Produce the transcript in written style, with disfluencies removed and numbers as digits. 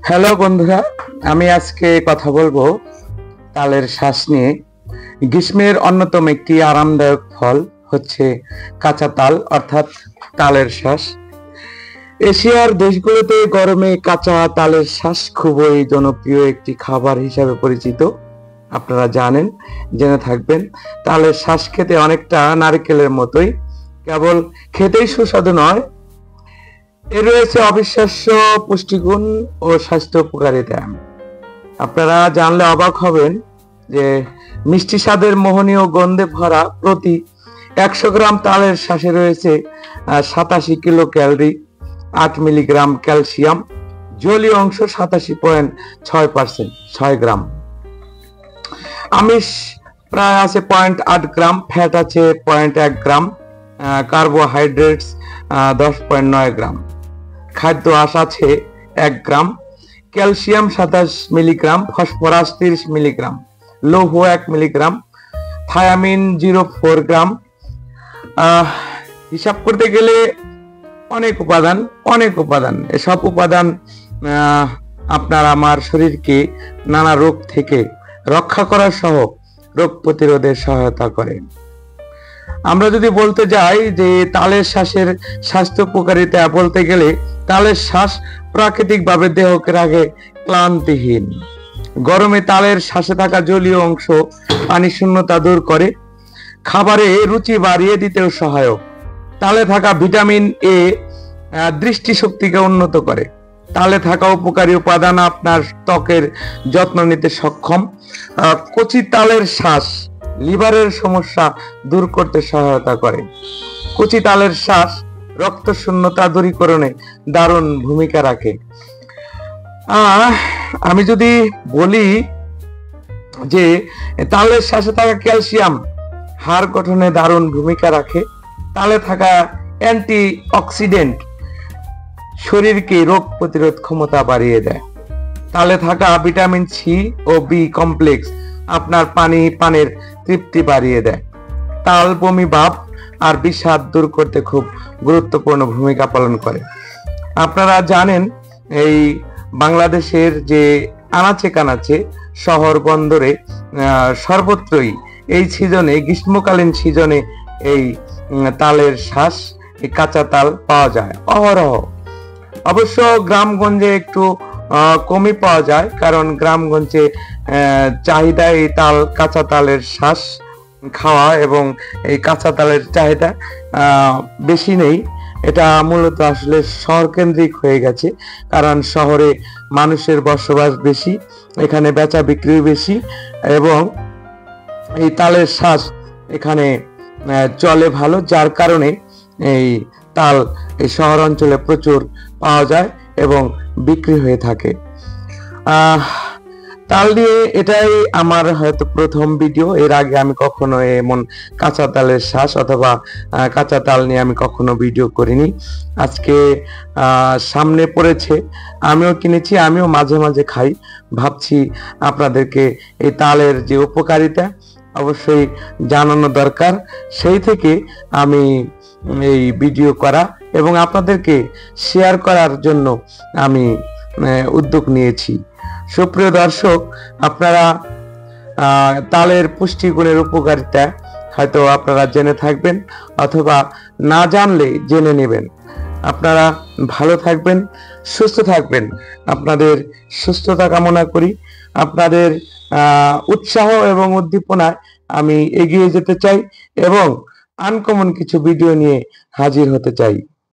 Hello বন্ধুরা, আমি আজকে কথা বলবো তালের শ্বাস নিয়ে। গ্রীষ্মের অন্যতম একটি আরামদায়ক ফল হচ্ছে কাঁচা তাল অর্থাৎ তালের শ্বাস। এশিয়ার দেশগুলোতে গরমে কাঁচা তালের শ্বাস খুবই জনপ্রিয় একটি খাবার হিসাবে পরিচিত। আপনারা জানেন, জেনে থাকবেন। তালের শ্বাস খেতে অনেকটা নারকেলের মতোই, কেবল খেতেই সুস্বাদু নয়, এর রয়েছে অবিশ্বাস্য পুষ্টিগুণ ও স্বাস্থ্য উপকারিতা। আপনারা জানলে অবাক হবেন যে মিষ্টি স্বাদের মোহনীয় গন্ধে ভরা প্রতি 100 গ্রাম তালের শ্বাসে রয়েছে 87 কিলো ক্যালোরি, 8 মিলিগ্রাম ক্যালসিয়াম, জলীয় অংশ 87.6%, 6 গ্রাম আমিষ প্রায় আছে 0.8 গ্রাম, ফ্যাট আছে 0.1 গ্রাম, কার্বোহাইড্রেটস 10.9 গ্রাম, খাদ্য আঁশ আছে 1 গ্রাম, ক্যালসিয়াম 27 মিলিগ্রাম, ফসফরাস 30 মিলিগ্রাম, লৌহ 1 মিলিগ্রাম, থায়ামিন 0.4 গ্রাম। হিসাব করতে গেলে অনেক উপাদান। এসব উপাদান আপনার আমার শরীরকে নানা রোগ থেকে রক্ষা করা সহ রোগ প্রতিরোধে সহায়তা করে। আমরা যদি বলতে যাই যে তালের শ্বাসের স্বাস্থ্য উপকারিতা বলতে গেলে, তালের শ্বাস প্রাকৃতিকভাবে দেহকে রাখে ক্লান্তিহীন। গরমে তালের শ্বাসে থাকা জলীয় অংশ পানি শূন্যতা দূর করে, খাবারে রুচি বাড়িয়ে দিতেও সহায়ক। তালে থাকা ভিটামিন এ দৃষ্টিশক্তিকে উন্নত করে। তালে থাকা উপকারী উপাদান আপনার ত্বকের যত্ন নিতে সক্ষম। কচি তালের শ্বাস লিভারের সমস্যা দূর করতে সহায়তা করে। কচি তালের শ্বাস রক্ত শূন্যতা দূরীকরণে দারুণ ভূমিকা রাখে। আমি যদি বলি যে তালের শ্বাসে থাকা ক্যালসিয়াম হাড় গঠনে দারুণ ভূমিকা রাখে। তালে থাকা অ্যান্টি অক্সিডেন্ট শরীরকে রোগ প্রতিরোধ ক্ষমতা বাড়িয়ে দেয়। তালে থাকা ভিটামিন সি ও বি কমপ্লেক্স আপনার পানের তৃপ্তি বাড়িয়ে দেয়। তাল বমি ভাব আর বিষাদ দূর করতে খুব গুরুত্বপূর্ণ ভূমিকা পালন করে। আপনারা জানেন, এই বাংলাদেশের যে আনাচে কানাচে শহর বন্দরে সর্বত্রই এই সিজনে, গ্রীষ্মকালীন সিজনে এই তালের শ্বাস, এই কাঁচা তাল পাওয়া যায় অহরহ। অবশ্য গ্রামগঞ্জে একটু কমই পাওয়া যায়, কারণ গ্রামগঞ্জে চাহিদা এই কাঁচা তালের শ্বাস খাওয়া এবং এই কাঁচা তালের চাহিদা বেশি নেই। এটা মূলত আসলে শহর কেন্দ্রিক হয়ে গেছে, কারণ শহরে মানুষের বসবাস বেশি, এখানে বেচা বিক্রি বেশি এবং এই তালের শ্বাস এখানে চলে ভালো, যার কারণে এই তাল এই শহর অঞ্চলে প্রচুর পাওয়া যায় এবং বিক্রি হয়ে থাকে। তাল নিয়ে এটাই আমার হয়তো প্রথম ভিডিও। এর আগে আমি কখনো এমন কাঁচা তালের শ্বাস অথবা কাঁচা তাল নিয়ে আমি কখনো ভিডিও করিনি। আজকে সামনে পড়েছে, আমিও কিনেছি, আমিও মাঝে মাঝে খাই। ভাবছি আপনাদেরকে এই তালের যে উপকারিতা অবশ্যই জানানো দরকার, সেই থেকে আমি এই ভিডিও করা এবং আপনাদেরকে শেয়ার করার জন্য আমি উদ্যোগ নিয়েছি। সুপ্রিয় দর্শক, আপনারা তালের পুষ্টিগুণের উপকারিতা হয়তো আপনারা জেনে থাকবেন অথবা না জানলে জেনে নেবেন। আপনারা ভালো থাকবেন, সুস্থ থাকবেন। আপনাদের সুস্থতা কামনা করি। আপনাদের উৎসাহ এবং উদ্দীপনায় আমি এগিয়ে যেতে চাই এবং আনকমন কিছু ভিডিও নিয়ে হাজির হতে চাই।